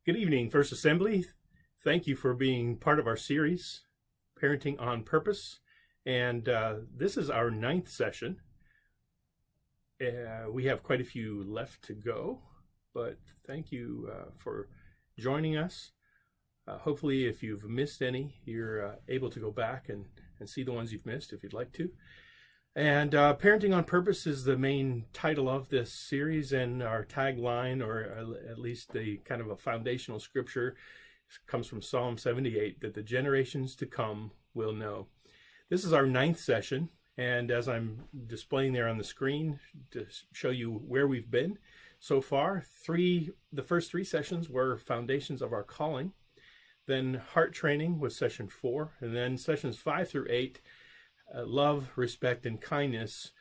Good evening, First Assembly. Thank you for being part of our series, Parenting on Purpose. And this is our 9th session. We have quite a few left to go, but thank you for joining us. Hopefully, if you've missed any, you're able to go back and see the ones you've missed if you'd like to. And Parenting on Purpose is the main title of this series, and our tagline, or at least the kind of a foundational scripture, comes from Psalm 78, that the generations to come will know. This is our 9th session, and as I'm displaying there on the screen to show you where we've been so far, the first 3 sessions were Foundations of Our Calling, then Heart Training was session 4, and then sessions 5 through 8, love, respect, and kindness.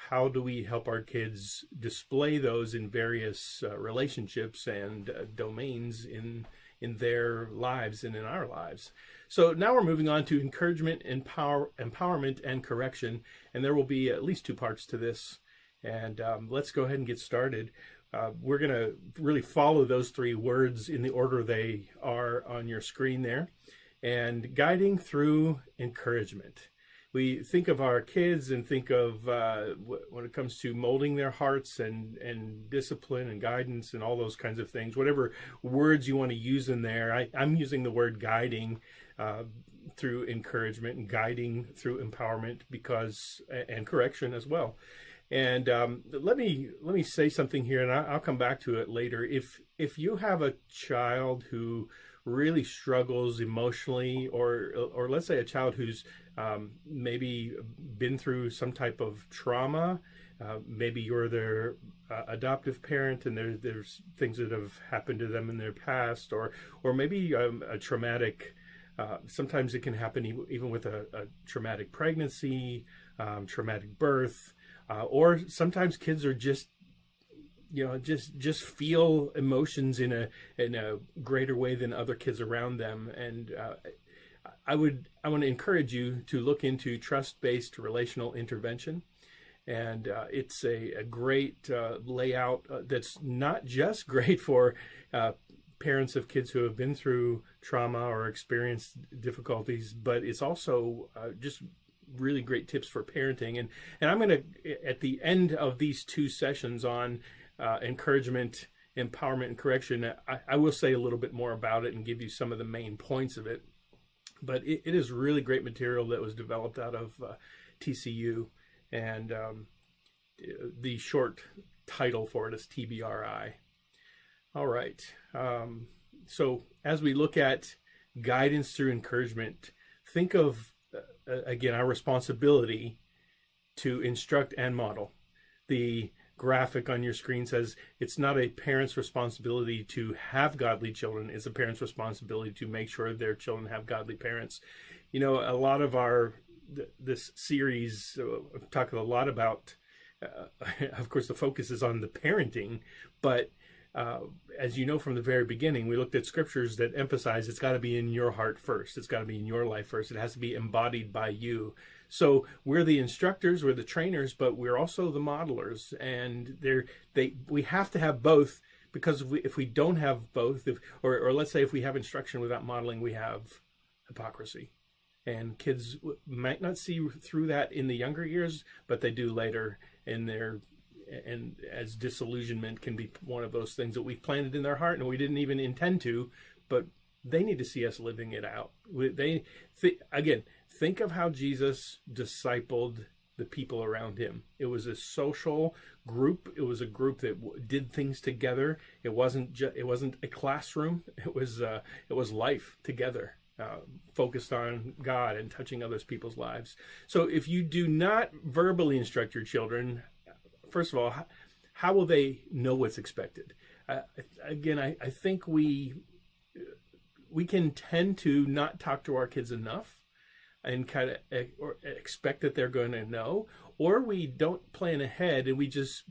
How do we help our kids display those in various relationships and domains in their lives and in our lives? So now we're moving on to encouragement, empowerment, and correction, and there will be at least 2 parts to this. And let's go ahead and get started. We're going to really follow those 3 words in the order they are on your screen there. And guiding through encouragement. We think of our kids and think of when it comes to molding their hearts and discipline and guidance and all those kinds of things, whatever words you want to use in there. I'm using the word guiding through encouragement and guiding through empowerment and correction as well. And let me say something here, and I'll come back to it later. If you have a child who really struggles emotionally, or let's say a child who's maybe been through some type of trauma, maybe you're their adoptive parent and there's things that have happened to them in their past, or maybe a traumatic, sometimes it can happen even with a traumatic pregnancy, traumatic birth, or sometimes kids are just feel emotions in a greater way than other kids around them. And I want to encourage you to look into trust-based relational intervention. And it's a great layout that's not just great for parents of kids who have been through trauma or experienced difficulties, but it's also just really great tips for parenting. And I'm going to, at the end of these 2 sessions on encouragement, empowerment, and correction, I will say a little bit more about it and give you some of the main points of it. But it is really great material that was developed out of TCU, and the short title for it is TBRI. All right. So as we look at guidance through encouragement, think of, again, our responsibility to instruct and model. The graphic on your screen says it's not a parent's responsibility to have godly children, it's a parent's responsibility to make sure their children have godly parents. You know, a lot of this series talking a lot about of course the focus is on the parenting, but as you know from the very beginning, we looked at scriptures that emphasize it's got to be in your heart first. It's got to be in your life first. It has to be embodied by you. So we're the instructors, we're the trainers, but we're also the modelers. And we have to have both, because if we don't have both, or let's say if we have instruction without modeling, we have hypocrisy. And kids might not see through that in the younger years, but they do later in and as disillusionment can be one of those things that we've planted in their heart and we didn't even intend to, but they need to see us living it out. Think of how Jesus discipled the people around him. It was a social group. It was a group that did things together. It wasn't a classroom. It was life together, focused on God and touching other people's lives. So if you do not verbally instruct your children, first of all, how will they know what's expected? I think we can tend to not talk to our kids enough and kind of expect that they're going to know, or we don't plan ahead and we just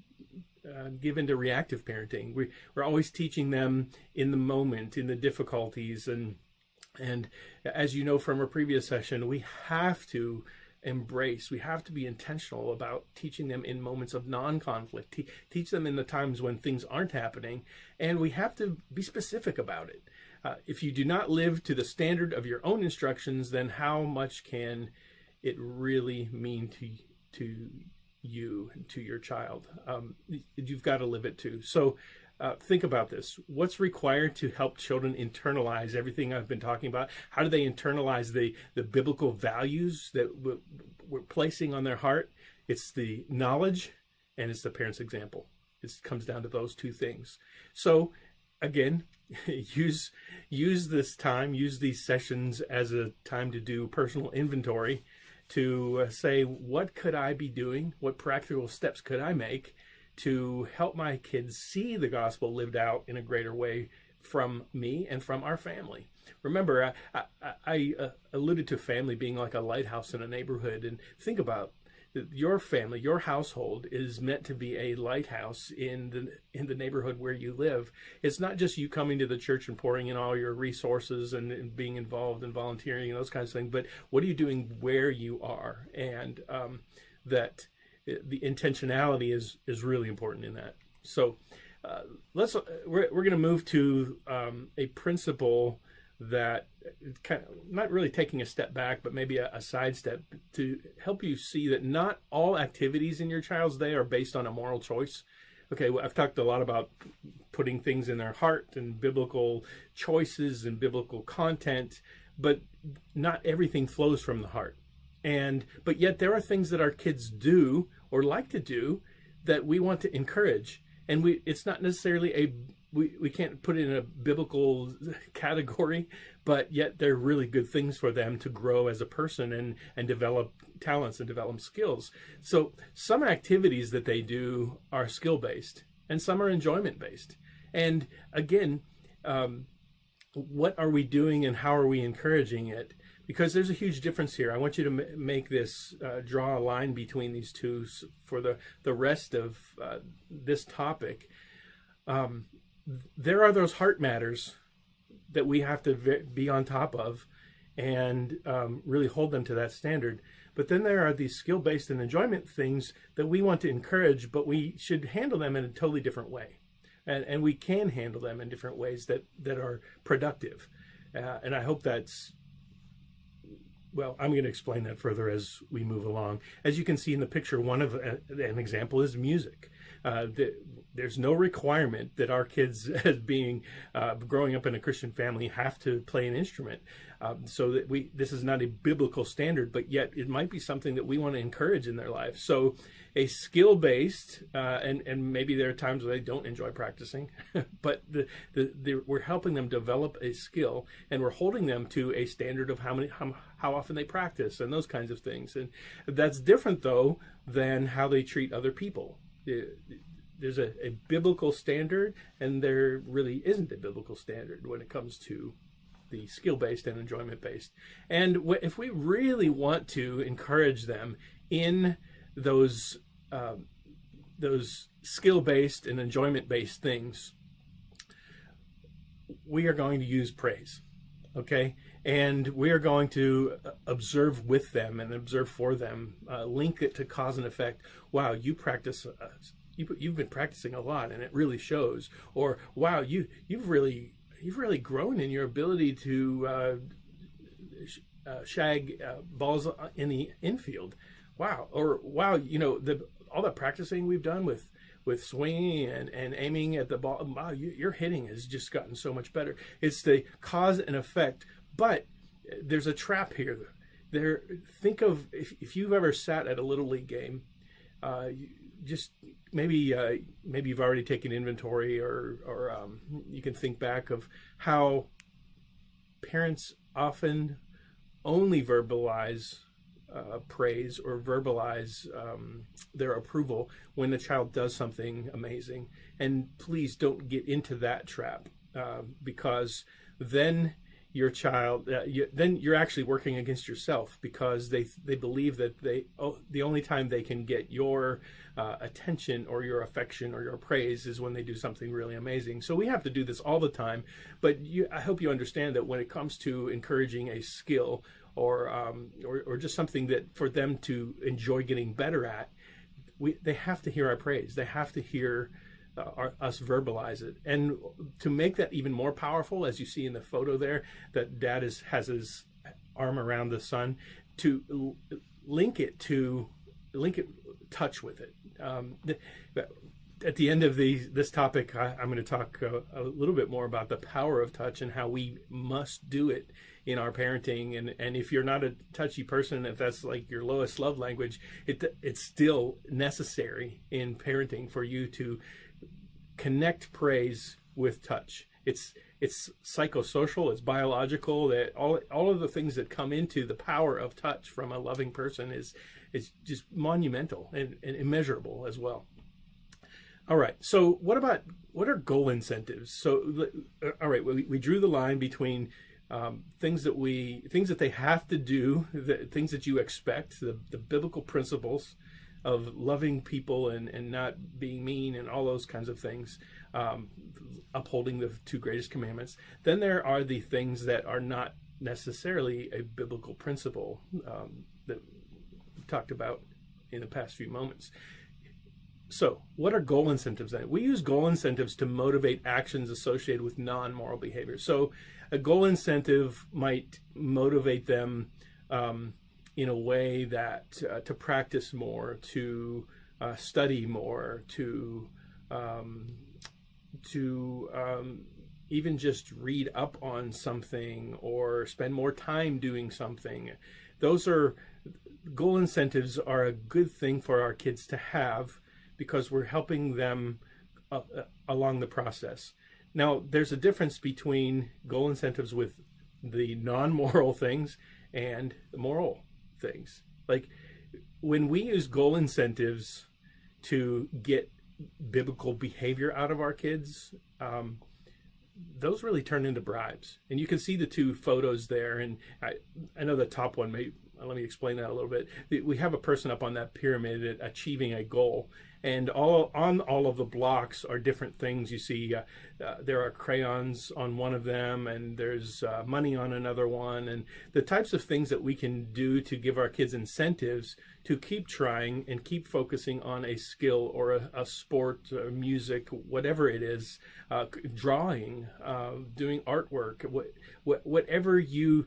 give into reactive parenting. We're always teaching them in the moment, in the difficulties, and as you know from a previous session, we have to embrace. We have to be intentional about teaching them in moments of non-conflict. Teach them in the times when things aren't happening, and we have to be specific about it. If you do not live to the standard of your own instructions, then how much can it really mean to you and to your child? You've got to live it too. So think about this. What's required to help children internalize everything I've been talking about? How do they internalize the biblical values that we're placing on their heart? It's the knowledge and it's the parent's example. It comes down to those two things. So again, use this time, use these sessions as a time to do personal inventory, to say, what could I be doing? What practical steps could I make to help my kids see the gospel lived out in a greater way from me and from our family? Remember, I alluded to family being like a lighthouse in a neighborhood, and think about your family, your household is meant to be a lighthouse in the neighborhood where you live. It's not just you coming to the church and pouring in all your resources and being involved and volunteering and those kinds of things, but what are you doing where you are? And that the intentionality is really important in that. So we're going to move to a principle that kind of not really taking a step back, but maybe a sidestep to help you see that not all activities in your child's day are based on a moral choice. Okay, well, I've talked a lot about putting things in their heart and biblical choices and biblical content, but not everything flows from the heart. But yet there are things that our kids do or like to do that we want to encourage. And it's not necessarily we can't put it in a biblical category, but yet they're really good things for them to grow as a person and develop talents and develop skills. So some activities that they do are skill-based and some are enjoyment-based. And again, what are we doing and how are we encouraging it? Because there's a huge difference here. I want you to make this, draw a line between these two for the rest of this topic. There are those heart matters that we have to be on top of and really hold them to that standard. But then there are these skill-based and enjoyment things that we want to encourage, but we should handle them in a totally different way. And we can handle them in different ways that are productive. And I hope that's, well, I'm going to explain that further as we move along. As you can see in the picture, one of an example is music. There's no requirement that our kids, as being growing up in a Christian family, have to play an instrument. So that this is not a biblical standard, but yet it might be something that we want to encourage in their life. So a skill-based, and maybe there are times where they don't enjoy practicing, but we're helping them develop a skill, and we're holding them to a standard of how often they practice and those kinds of things. And that's different, though, than how they treat other people. There's a biblical standard, and there really isn't a biblical standard when it comes to the skill-based and enjoyment-based. And if we really want to encourage them in those skill-based and enjoyment-based things, we are going to use praise, okay? And we are going to observe with them and observe for them, link it to cause and effect. Wow, you practice, you've been practicing a lot, and it really shows. Or wow, you've really grown in your ability to shag balls in the infield. Wow. Or wow, all the practicing we've done with swinging and aiming at the ball, wow, your hitting has just gotten so much better. It's the cause and effect. But there's a trap here. Think of if you've ever sat at a Little League game, just maybe you've already taken inventory, or you can think back of how parents often only verbalize praise or verbalize their approval when the child does something amazing. And please don't get into that trap, because then your child, then you're actually working against yourself, because they believe that the only time they can get your attention or your affection or your praise is when they do something really amazing. So we have to do this all the time. But I hope you understand that when it comes to encouraging a skill or just something that for them to enjoy getting better at, they have to hear our praise. They have to hear us verbalize it. And to make that even more powerful, as you see in the photo there, that dad has his arm around the son, to link it touch with it. At the end of this topic, I'm going to talk a little bit more about the power of touch and how we must do it in our parenting. And if you're not a touchy person, if that's like your lowest love language, it's still necessary in parenting for you to connect praise with touch. It's psychosocial, it's biological, that all of the things that come into the power of touch from a loving person is just monumental and immeasurable as well. All right, so what are goal incentives? So, all right, we drew the line between things that they have to do, things that you expect, the biblical principles of loving people and not being mean and all those kinds of things, upholding the two greatest commandments. Then there are the things that are not necessarily a biblical principle that we talked about in the past few moments. So what are goal incentives then? We use goal incentives to motivate actions associated with non-moral behavior. So a goal incentive might motivate them in a way that to practice more, to study more, to even just read up on something or spend more time doing something. Goal incentives are a good thing for our kids to have, because we're helping them along the process. Now, there's a difference between goal incentives with the non-moral things and the moral things. Like when we use goal incentives to get biblical behavior out of our kids, those really turn into bribes. And you can see the two photos there. And I know the top one, let me explain that a little bit. We have a person up on that pyramid achieving a goal. And on all of the blocks are different things. You see there are crayons on one of them, and there's money on another one. And the types of things that we can do to give our kids incentives to keep trying and keep focusing on a skill or a sport, music, whatever it is, drawing, doing artwork, whatever you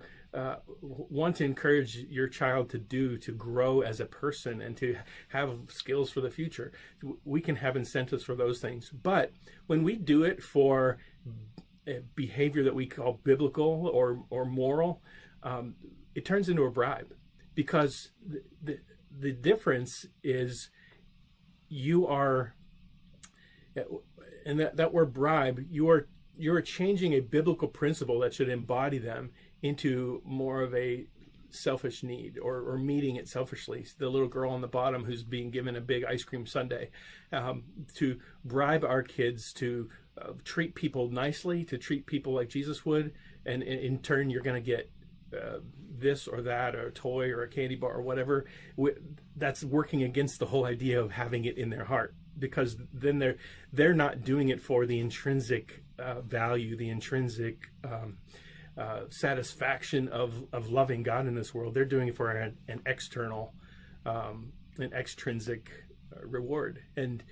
want to encourage your child to do to grow as a person and to have skills for the future. We can have incentives for those things. But when we do it for behavior that we call biblical or moral, it turns into a bribe, because the difference is you are, and that word bribe, you're changing a biblical principle that should embody them into more of a selfish need, or meeting it selfishly. The little girl on the bottom who's being given a big ice cream sundae, to bribe our kids to treat people nicely, to treat people like Jesus would, and in turn you're going to get this or that, or a toy or a candy bar or whatever. That's working against the whole idea of having it in their heart, because then they're not doing it for the intrinsic value, the intrinsic satisfaction of loving God in this world. They're doing it for an external, an extrinsic reward, and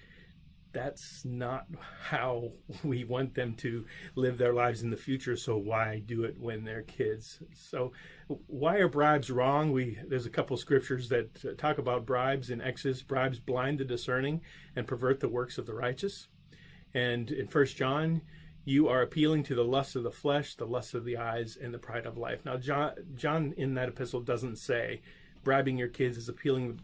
that's not how we want them to live their lives in the future. So why do it when they're kids? So why are bribes wrong? There's a couple scriptures that talk about bribes in Exodus. Bribes blind the discerning and pervert the works of the righteous. And in 1 John, you are appealing to the lust of the flesh, the lust of the eyes, and the pride of life. Now, John in that epistle doesn't say bribing your kids is appealing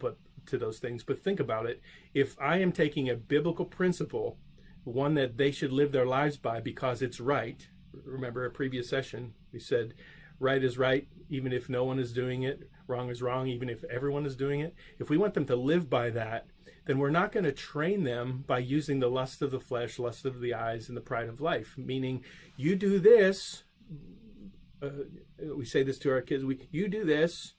to those things, but think about it. If I am taking a biblical principle, one that they should live their lives by because it's right. Remember a previous session, we said right is right even if no one is doing it, wrong is wrong even if everyone is doing it. If we want them to live by that, then we're not going to train them by using the lust of the flesh, lust of the eyes, and the pride of life. Meaning, you do this, we say this to our kids, you do this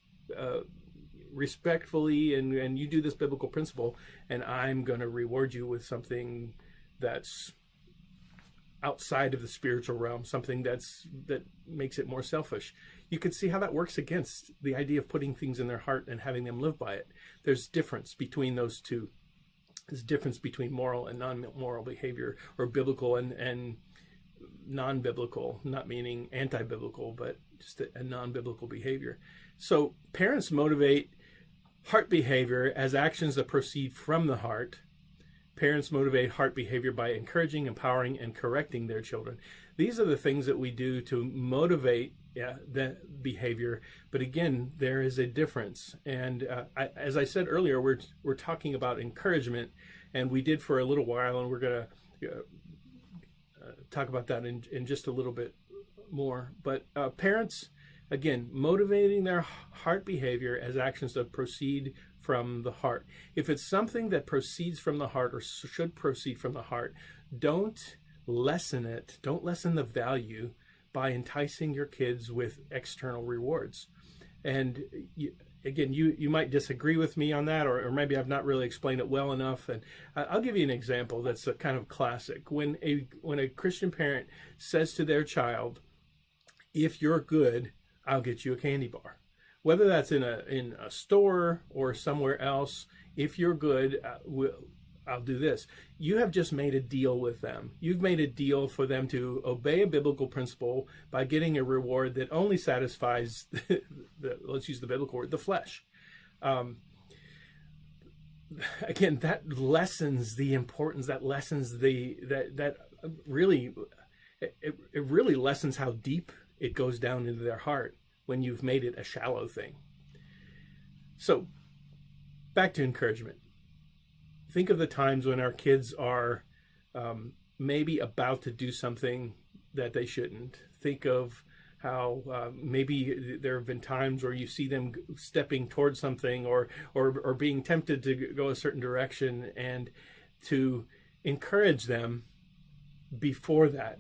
respectfully, and you do this biblical principle, and I'm going to reward you with something that's outside of the spiritual realm, something that makes it more selfish. You can see how that works against the idea of putting things in their heart and having them live by it. There's difference between those two. There's difference between moral and non-moral behavior, or biblical and non-biblical, not meaning anti-biblical, but just a non-biblical behavior. So parents motivate heart behavior as actions that proceed from the heart. Parents motivate heart behavior by encouraging, empowering, and correcting their children. These are the things that we do to motivate that behavior. But again, there is a difference. And as I said earlier, we're talking about encouragement, and we did for a little while, and we're going to talk about that in just a little bit more. But parents, again, motivating their heart behavior as actions that proceed from the heart. If it's something that proceeds from the heart or should proceed from the heart, don't lessen it. Don't lessen the value by enticing your kids with external rewards. And you might disagree with me on that, or maybe I've not really explained it well enough. And I'll give you an example that's a kind of classic. When a Christian parent says to their child, "If you're good, I'll get you a candy bar," whether that's in a store or somewhere else, "If you're good, I'll do this." You have just made a deal with them. You've made a deal for them to obey a biblical principle by getting a reward that only satisfies let's use the biblical word, the flesh. Again, that lessens the importance. That lessens it really lessens how deep it goes down into their heart when you've made it a shallow thing. So back to encouragement. Think of the times when our kids are maybe about to do something that they shouldn't. Think of how maybe there have been times where you see them stepping towards something or being tempted to go a certain direction, and to encourage them before that,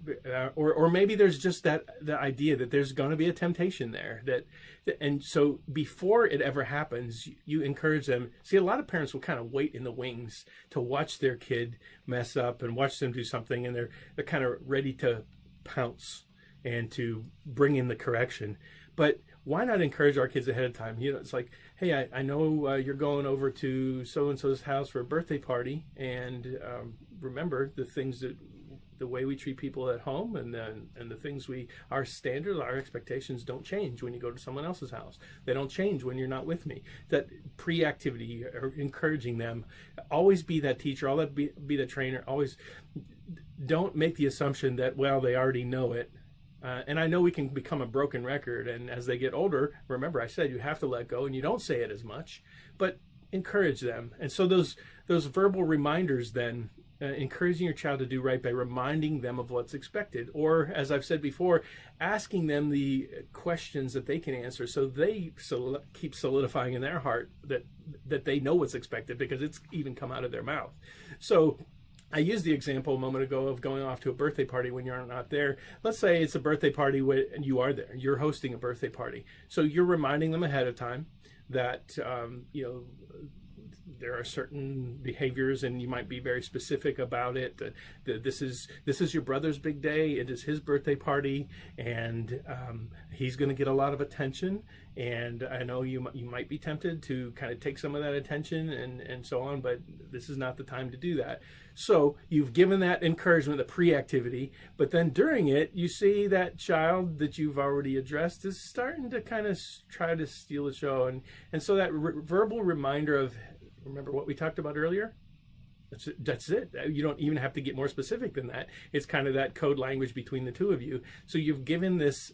or maybe there's just the idea that there's going to be a temptation there, and so before it ever happens, you encourage them. See, a lot of parents will kind of wait in the wings to watch their kid mess up and watch them do something, and they're kind of ready to pounce and to bring in the correction. But why not encourage our kids ahead of time? It's like, "Hey, I know you're going over to so-and-so's house for a birthday party, and remember the way we treat people at home, and the things our standards, our expectations don't change when you go to someone else's house. They don't change when you're not with me." That pre-activity, or encouraging them. Always be that teacher, always be the trainer. Always don't make the assumption that, well, they already know it. And I know we can become a broken record, and as they get older, remember I said you have to let go, and you don't say it as much, but encourage them. And so those verbal reminders then, encouraging your child to do right by reminding them of what's expected, or, as I've said before, asking them the questions that they can answer, so they keep solidifying in their heart that they know what's expected, because it's even come out of their mouth. So I used the example a moment ago of going off to a birthday party when you're not there. Let's say it's a birthday party and you are there. You're hosting a birthday party. So you're reminding them ahead of time that there are certain behaviors, and you might be very specific about it. This is your brother's big day. It is his birthday party, and he's going to get a lot of attention. And I know you might be tempted to kind of take some of that attention and so on, but this is not the time to do that. So you've given that encouragement, the pre-activity, but then during it, you see that child that you've already addressed is starting to kind of try to steal the show. And so that verbal reminder of, remember what we talked about earlier? That's it. You don't even have to get more specific than that. It's kind of that code language between the two of you. So you've given this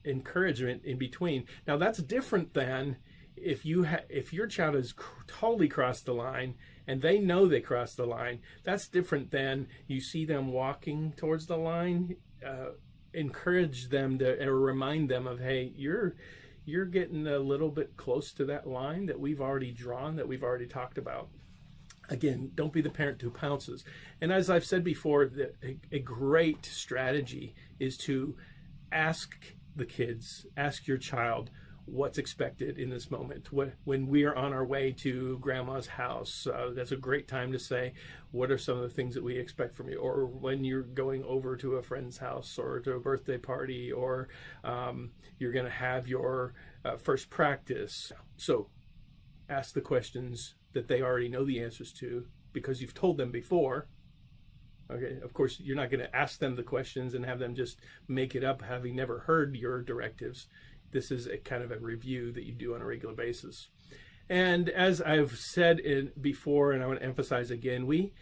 encouragement in between. Now that's different than if your child has totally crossed the line and they know they crossed the line. That's different than you see them walking towards the line. Encourage them or remind them of, hey, you're getting a little bit close to that line that we've already drawn, that we've already talked about. Again, don't be the parent who pounces. And as I've said before, a great strategy is to ask your child, what's expected in this moment. When we are on our way to grandma's house, that's a great time to say, what are some of the things that we expect from you? Or when you're going over to a friend's house or to a birthday party, or you're going to have your first practice. So ask the questions that they already know the answers to because you've told them before. Okay, of course, you're not going to ask them the questions and have them just make it up having never heard your directives. This is a kind of a review that you do on a regular basis. And as I've said before, and I want to emphasize again, we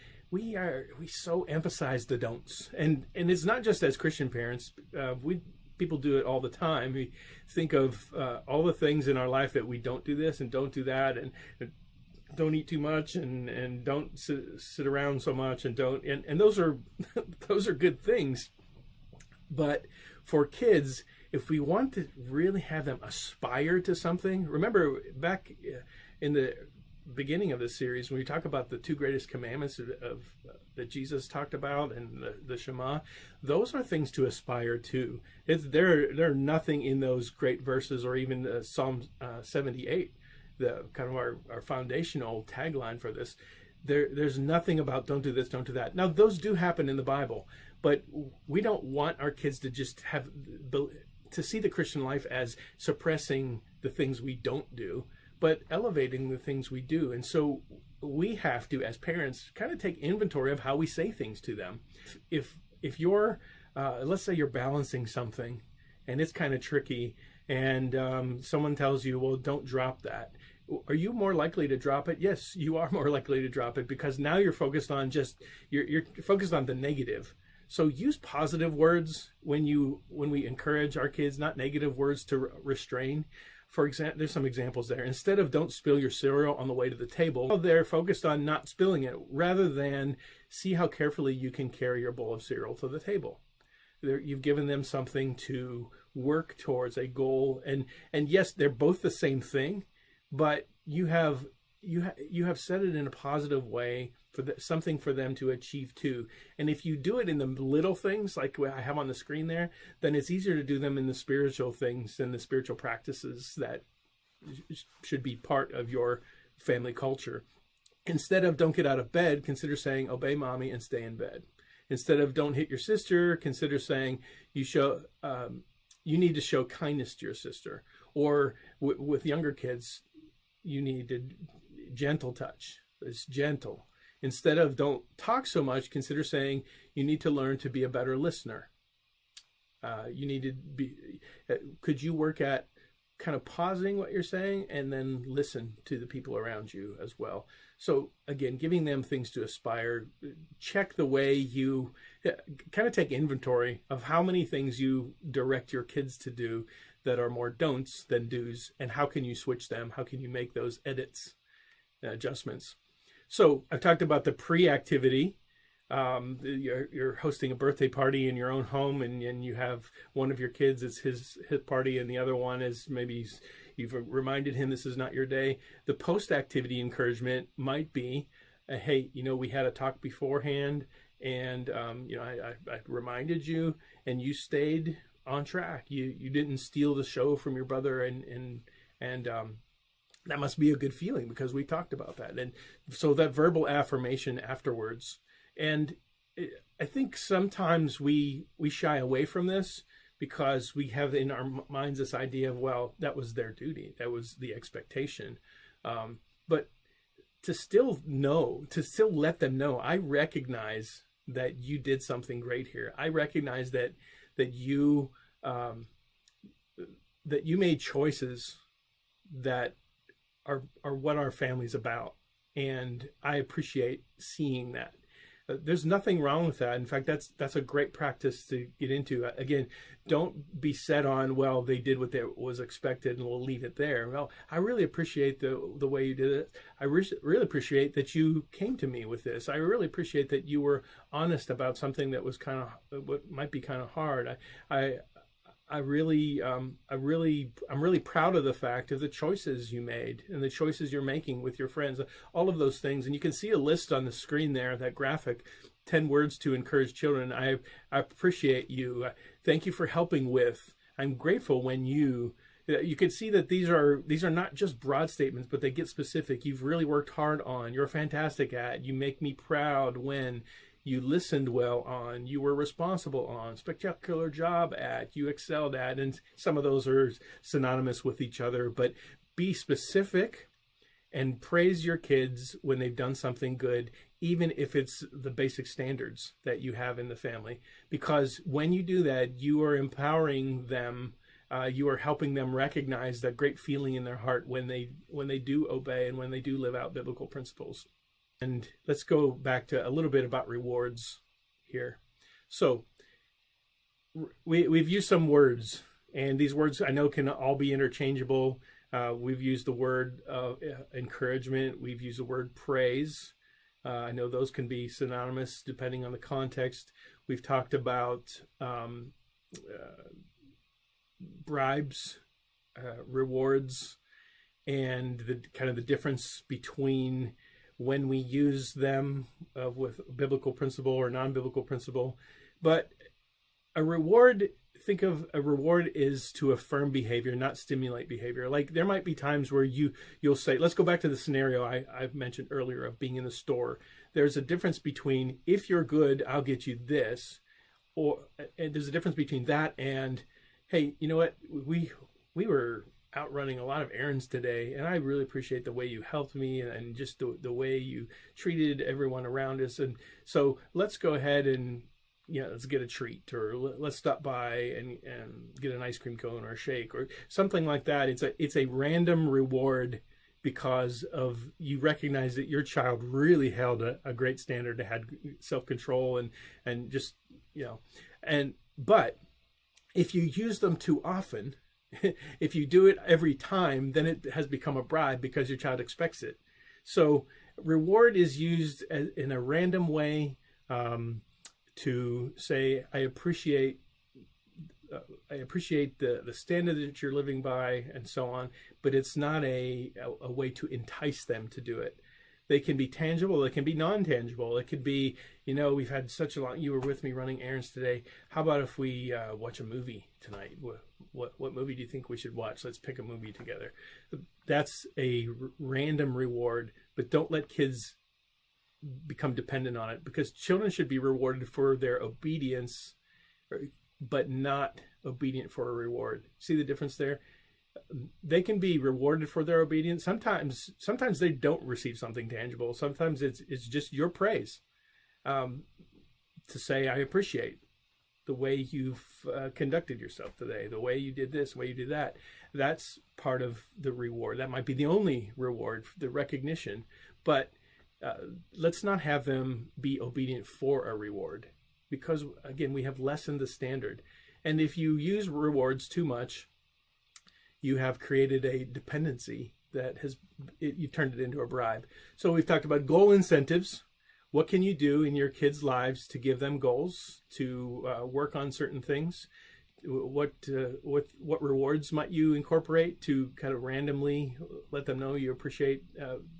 so emphasize the don'ts. And it's not just as Christian parents. People do it all the time. We think of all the things in our life that we don't do this and don't do that, and don't eat too much, and don't sit around so much, and those are those are good things. But for kids, if we want to really have them aspire to something, remember back in the beginning of this series when we talk about the two greatest commandments that Jesus talked about and the Shema, those are things to aspire to. There nothing in those great verses, or even Psalm 78, the kind of our foundational tagline for this. There's nothing about don't do this, don't do that. Now those do happen in the Bible, but we don't want our kids to just to see the Christian life as suppressing the things we don't do, but elevating the things we do. And so we have to, as parents, kind of take inventory of how we say things to them. If you're, let's say you're balancing something and it's kind of tricky, and someone tells you, well, don't drop that. Are you more likely to drop it? Yes, you are more likely to drop it, because now you're focused on you're focused on the negative. So use positive words when we encourage our kids, not negative words to restrain. For example, there's some examples there. Instead of don't spill your cereal on the way to the table, they're focused on not spilling it, rather than see how carefully you can carry your bowl of cereal to the table. You've given them something to work towards, a goal. And yes, they're both the same thing, but you have said it in a positive way for something for them to achieve too. And if you do it in the little things like what I have on the screen there, then it's easier to do them in the spiritual things and the spiritual practices that should be part of your family culture. Instead of don't get out of bed, consider saying obey mommy and stay in bed. Instead of don't hit your sister, consider saying you need to show kindness to your sister. Or with younger kids, you need a gentle touch. It's gentle. Instead of don't talk so much, consider saying you need to learn to be a better listener. Could you work at kind of pausing what you're saying and then listen to the people around you as well? So again, giving them things to aspire. Check the way you kind of take inventory of how many things you direct your kids to do that are more don'ts than do's, and how can you switch them? How can you make those edits, adjustments? So I've talked about the pre-activity. You're hosting a birthday party in your own home, and you have one of your kids, it's his party, and the other one is maybe you've reminded him this is not your day. The post-activity encouragement might be, hey, we had a talk beforehand, and I reminded you, and you stayed on track. You didn't steal the show from your brother, and that must be a good feeling because we talked about that. And so that verbal affirmation afterwards. And I think sometimes we shy away from this because we have in our minds this idea of, well, that was their duty. That was the expectation. But to still let them know, I recognize that you did something great here. I recognize that you made choices that are what our family's about. And I appreciate seeing that. There's nothing wrong with that. In fact, that's a great practice to get into. Again, don't be set on, well, they did what was expected and we'll leave it there. Well, I really appreciate the way you did it. I really appreciate that you came to me with this. I really appreciate that you were honest about something that was what might be kind of hard. I'm really proud of the fact of the choices you made and the choices you're making with your friends, all of those things. And you can see a list on the screen there, that graphic, 10 words to encourage children. I appreciate you. Thank you for helping with. I'm grateful when you You can see that these are not just broad statements, but they get specific. You've really worked hard on. You're fantastic at. You make me proud when. You listened well on. You were responsible on. Spectacular job at. You excelled at. And some of those are synonymous with each other. But be specific and praise your kids when they've done something good, even if it's the basic standards that you have in the family. Because when you do that, you are empowering them. You are helping them recognize that great feeling in their heart when they do obey and when they do live out biblical principles. And let's go back to a little bit about rewards here. So we've used some words, and these words I know can all be interchangeable. We've used the word encouragement. We've used the word praise. I know those can be synonymous depending on the context. We've talked about bribes, rewards, and the kind of the difference between when we use them with biblical principle or non-biblical principle. But a reward, think of a reward is to affirm behavior, not stimulate behavior. Like there might be times where you'll say, let's go back to the scenario I've mentioned earlier of being in the store. There's a difference between, if you're good, I'll get you this, and there's a difference between that and, hey, you know what, we were out running a lot of errands today, and I really appreciate the way you helped me and just the way you treated everyone around us. And so let's go ahead and let's get a treat, or let's stop by and get an ice cream cone or a shake or something like that. It's a random reward because of you recognize that your child really held a great standard, had self-control and just but if you use them too often, if you do it every time, then it has become a bribe because your child expects it. So reward is used in a random way to say, I appreciate the standard that you're living by and so on, but it's not a way to entice them to do it. They can be tangible, they can be non-tangible. It could be, we've had such a long, you were with me running errands today. How about if we watch a movie tonight? What movie do you think we should watch? Let's pick a movie together. That's a random reward, but don't let kids become dependent on it, because children should be rewarded for their obedience, but not obedient for a reward. See the difference there? They can be rewarded for their obedience. Sometimes they don't receive something tangible. Sometimes it's just your praise, to say, I appreciate the way you've conducted yourself today, the way you did this, the way you did that. That's part of the reward. That might be the only reward, the recognition. But let's not have them be obedient for a reward, because, again, we have lessened the standard. And if you use rewards too much, you have created a dependency that you've turned it into a bribe. So we've talked about goal incentives. What can you do in your kids' lives to give them goals, to work on certain things? What rewards might you incorporate to kind of randomly let them know you appreciate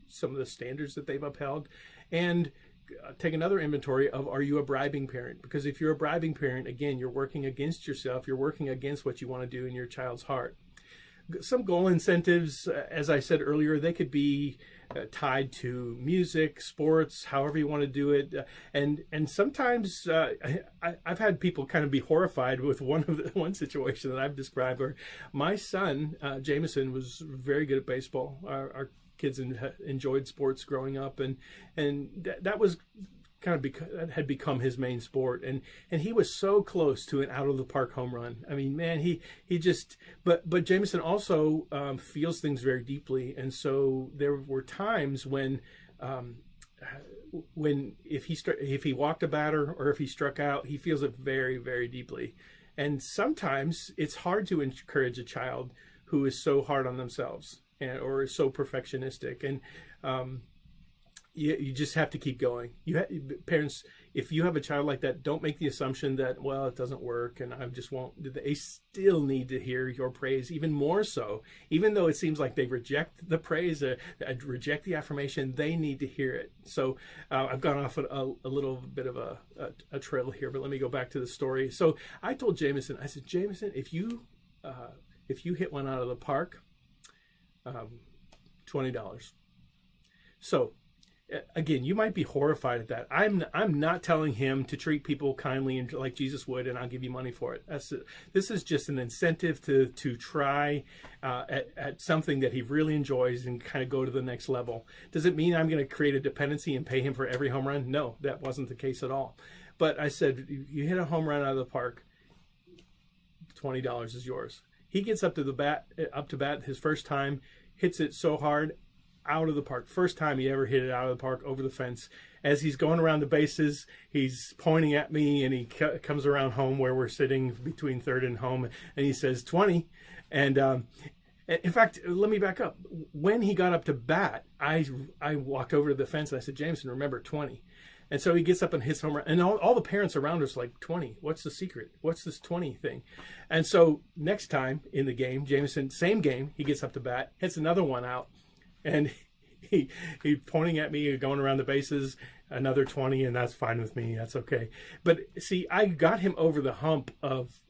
some of the standards that they've upheld? And take another inventory of, are you a bribing parent? Because if you're a bribing parent, again, you're working against yourself. You're working against what you want to do in your child's heart. Some goal incentives, as I said earlier, they could be tied to music, sports, however you want to do it. And sometimes I've had people kind of be horrified with one situation that I've described, where my son, Jameson, was very good at baseball. Our kids enjoyed sports growing up, and that was kind of had become his main sport, and he was so close to an out of the park home run. I mean, man, he just but Jameson also feels things very deeply, and so there were times when if he walked a batter or if he struck out, he feels it very, very deeply. And sometimes it's hard to encourage a child who is so hard on themselves or is so perfectionistic, and you just have to keep going. Parents, if you have a child like that, don't make the assumption that, well, it doesn't work and I just won't. They still need to hear your praise, even more so. Even though it seems like they reject the praise, reject the affirmation, they need to hear it. So I've gone off a little bit of a trail here, but let me go back to the story. So I told Jameson, I said, Jameson, if you if you hit one out of the park, $20. So again, you might be horrified at that. I'm not telling him to treat people kindly and like Jesus would, and I'll give you money for it. This is just an incentive to try at something that he really enjoys and kind of go to the next level. Does it mean I'm going to create a dependency and pay him for every home run? No, that wasn't the case at all. But I said, you hit a home run out of the park, $20 is yours. He gets up to bat his first time, hits it so hard, out of the park. First time he ever hit it out of the park, over the fence. As he's going around the bases, he's pointing at me, and he comes around home where we're sitting between third and home, and he says 20. And in fact, let me back up. When he got up to bat, I walked over to the fence and I said, Jameson, remember 20. And so he gets up and hits home run. And all the parents around us like, 20. What's the secret? What's this 20 thing? And so next time in the game, Jameson, same game, he gets up to bat, hits another one out. And he pointing at me, going around the bases, another 20, and that's fine with me. That's okay. But see, I got him over the hump of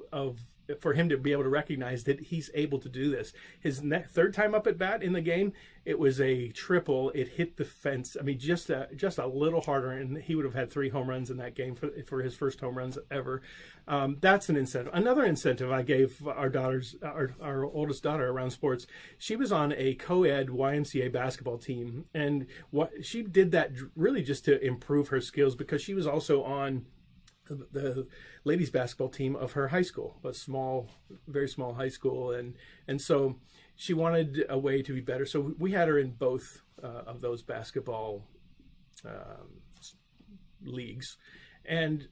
for him to be able to recognize that he's able to do this. His third time up at bat in the game, it was a triple. It hit the fence. I mean, just a little harder, and he would have had 3 home runs in that game for his first home runs ever. That's an incentive. Another incentive I gave our oldest daughter around sports. She was on a co-ed YMCA basketball team, and she did that really just to improve her skills, because she was also on the ladies basketball team of her high school, a small, very small high school, and so she wanted a way to be better. So we had her in both of those basketball leagues, and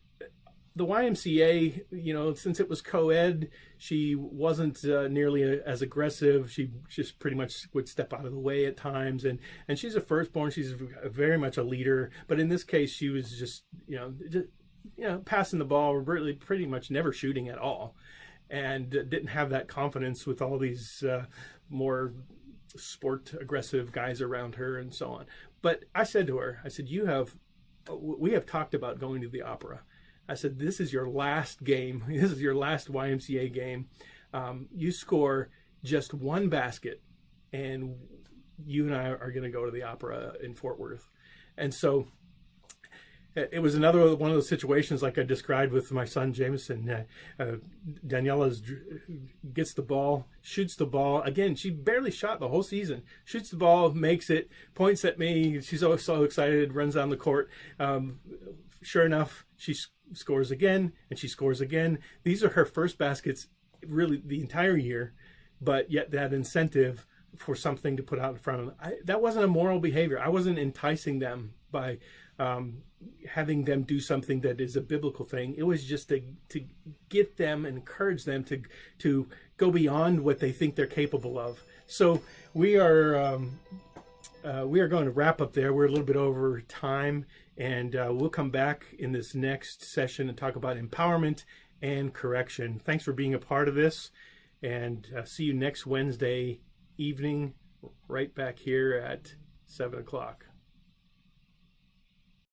the YMCA, you know, since it was co-ed, she wasn't nearly as aggressive. She just pretty much would step out of the way at times, and she's a firstborn. She's very much a leader, but in this case, she was just passing the ball, really pretty much never shooting at all, and didn't have that confidence with all these more sport aggressive guys around her and so on. But I said to her, I said, we have talked about going to the opera. I said, this is your last game. This is your last YMCA game. You score just one basket, and you and I are going to go to the opera in Fort Worth. And so it was another one of those situations like I described with my son Jameson. Daniela gets the ball, shoots the ball. Again, she barely shot the whole season. Shoots the ball, makes it, points at me. She's always so excited, runs down the court. Sure enough, she scores again, and she scores again. These are her first baskets really the entire year, but yet that incentive for something to put out in front of them. That wasn't a moral behavior. I wasn't enticing them by having them do something that is a biblical thing. It was just to get them and encourage them to go beyond what they think they're capable of. So we are going to wrap up there. We're a little bit over time, and we'll come back in this next session and talk about empowerment and correction. Thanks for being a part of this, and see you next Wednesday evening right back here at 7 o'clock.